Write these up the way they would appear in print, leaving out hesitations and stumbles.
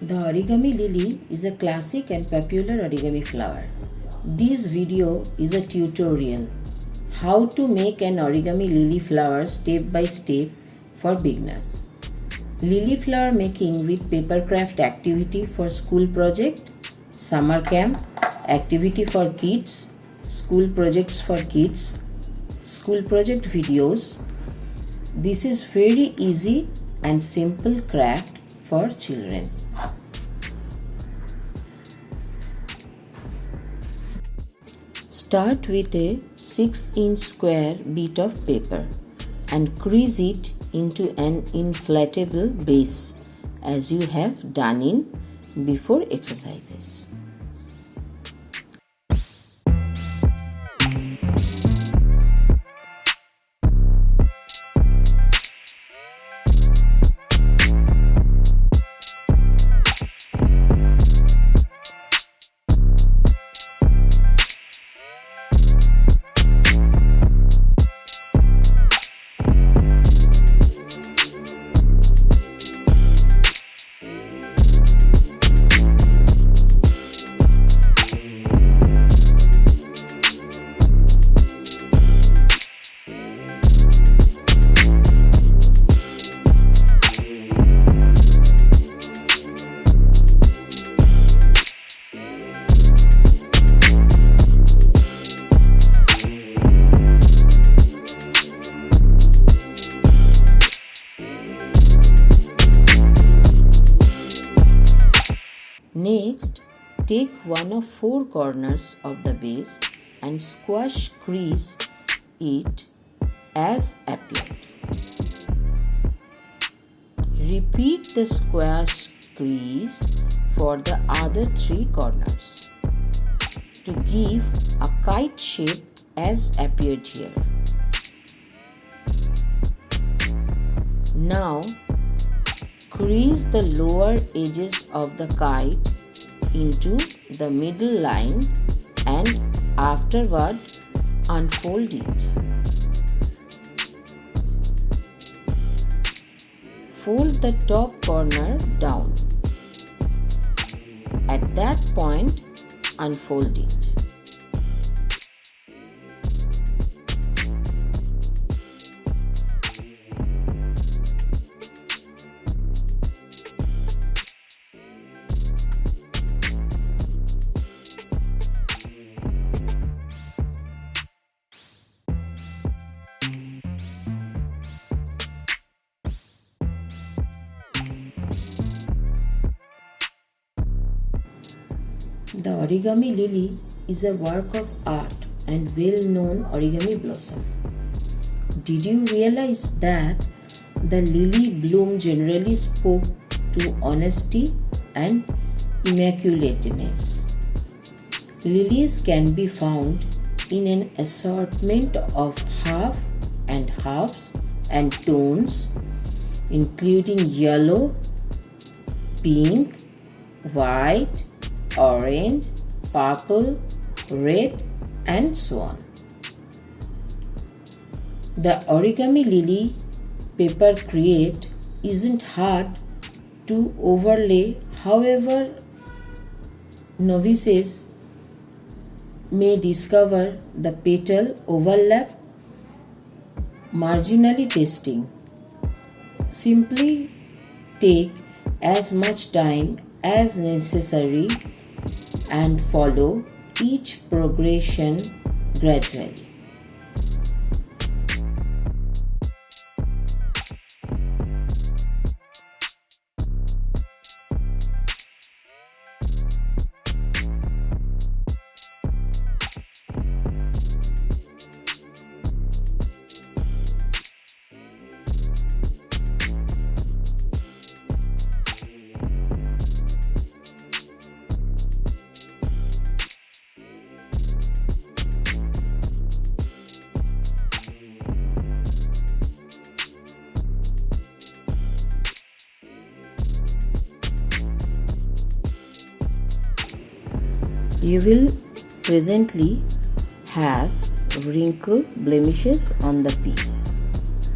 The origami lily is a classic and popular origami flower. This video is a tutorial how to make an origami lily flower step by step for beginners. Lily flower making with paper craft activity for school project, summer camp, activity for kids, school projects for kids, school project videos. This is very easy and simple craft for children. Start with a 6-inch square bit of paper and crease it into an inflatable base as you have done in before exercises. Next, take one of 4 corners of the base and squash crease it as appeared. Repeat the squash crease for the other 3 corners to give a kite shape as appeared here. Now, crease the lower edges of the kite into the middle line and afterward unfold it. Fold the top corner down. At that point, unfold it. The origami lily is a work of art and well-known origami blossom. Did you realize that the lily bloom generally spoke to honesty and immaculateness? Lilies can be found in an assortment of half and halves and tones, including yellow, pink, white, orange, purple, red, and so on. The origami lily paper create isn't hard to overlay, however, novices may discover the petal overlap marginally testing. Simply take as much time as necessary and follow each progression gradually. You will presently have wrinkle blemishes on the piece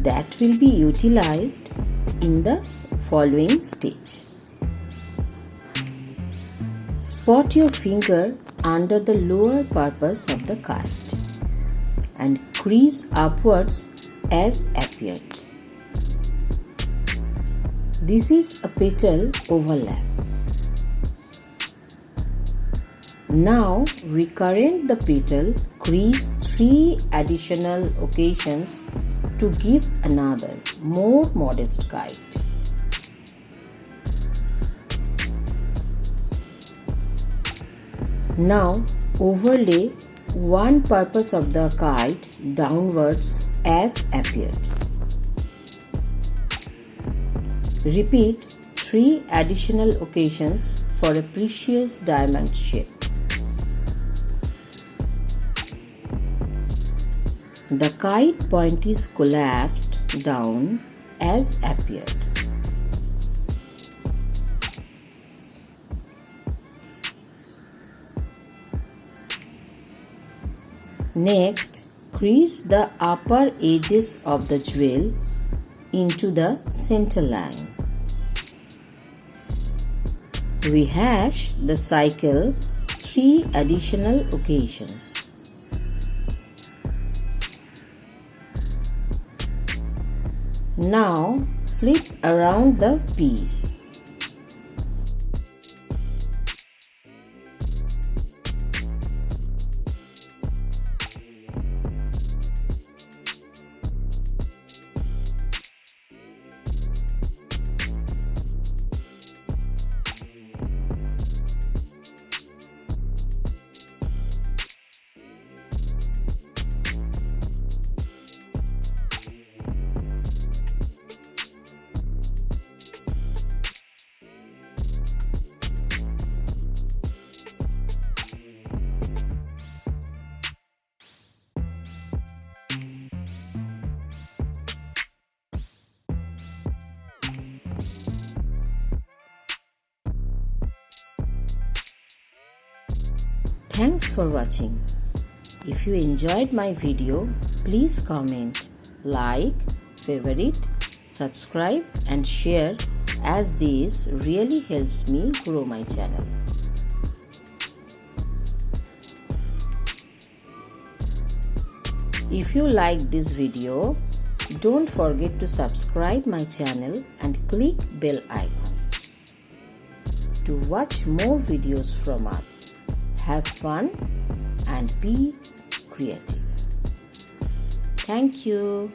that will be utilized in the following stage. Put your finger under the lower purpose of the kite and crease upwards as appeared. This is a petal overlap. Now recurrent the petal, crease 3 additional occasions to give another more modest kite. Now overlay one purpose of the kite downwards as appeared. Repeat 3 additional occasions for a precious diamond shape. The kite point is collapsed down as appeared. Next, crease the upper edges of the jewel into the center line. Rehash the cycle 3 additional occasions. Now flip around the piece. Thanks for watching. If you enjoyed my video, please comment, like, favorite, subscribe and share, as this really helps me grow my channel. If you like this video, don't forget to subscribe my channel and click bell icon to watch more videos from us. Have fun and be creative. Thank you.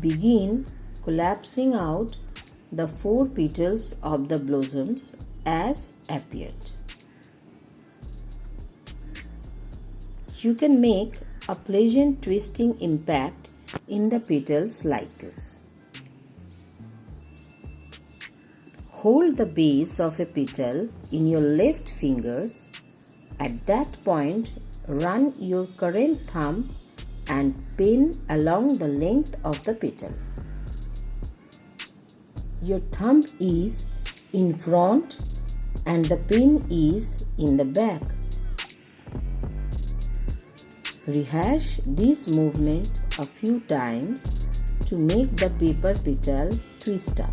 Begin collapsing out the 4 petals of the blossoms as appeared. You can make a pleasant twisting impact in the petals like this. Hold the base of a petal in your left fingers. At that point, run your current thumb and pin along the length of the petal. Your thumb is in front and the pin is in the back. Rehash this movement a few times to make the paper petal twist up.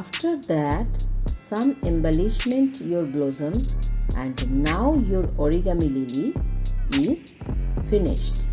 After that, some embellishment your blossom, and now your origami lily is finished.